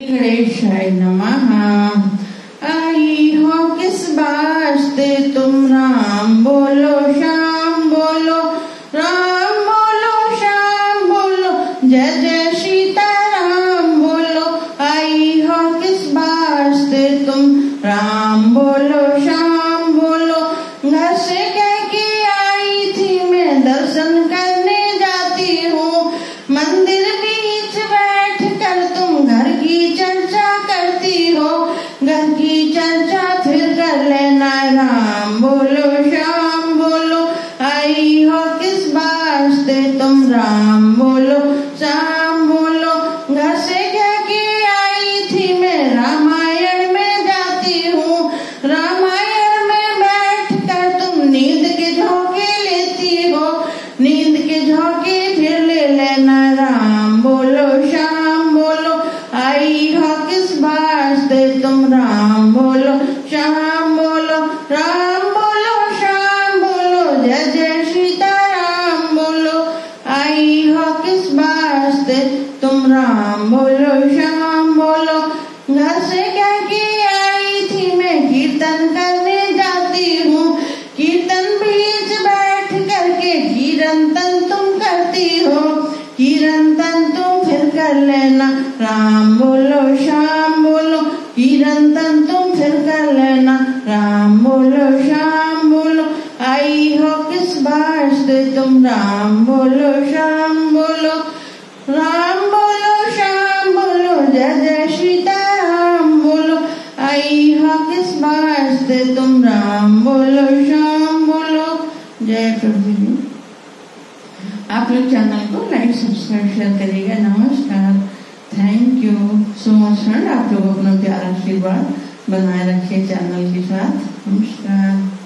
गणेशाय नमः। आई हो किस वास्ते तुम राम बोलो श्याम बोलो, राम बोलो श्याम बोलो, जय जय सीताराम बोलो। आई हो किस वास्ते तुम राम बोलो श्याम बोलो। घर से कह के आई थी मैं दर्शन करने जाती हूँ, मंदिर बीच बैठ कर तुम घर की चर्चा करती हो। घर की चर्चा फिर कर लेना, राम बोलो श्याम बोलो। आई हो किस वास्ते तुम राम बोलो श्याम बोलो। घर से कह के आई थी मैं रामायण में जाती हूँ, रामायण में बैठ कर तुम नींद के झोंके लेती हो। नींद के झोंके फिर ले लेना, राम बोलो श्याम बोलो। आई हो किस वास्ते तुम राम बोलो श्याम बोलो, राम बोलो श्याम बोलो, जय जय सीताराम बोलो। आई हो किस वास्ते तुम राम बोलो श्याम बोलो। घर से कह के आई थी मैं कीर्तन करने जाती हूँ, कीर्तन बीच बैठ करके कीर्तन तुम करती हो। कीर्तन तुम फिर कर लेना, राम बोलो श्याम बोलो। कीर्तन तुम फिर कर लेना, राम बोलो श्याम बोलो। आई हो किस वास्ते तुम राम बोलो श्याम बोलो, राम बोलो श्याम बोलो, जय जय सीताराम बोलो। आई हो किस वास्ते तुम राम बोलो श्याम बोलो। जय प्रभु जी। आप लोग चैनल को लाइक सब्सक्राइब शेयर करिएगा। नमस्कार, thank you so much friend. आप लोग अपना प्यारा आशीर्वाद बनाए रखिए चैनल के साथ। नमस्कार।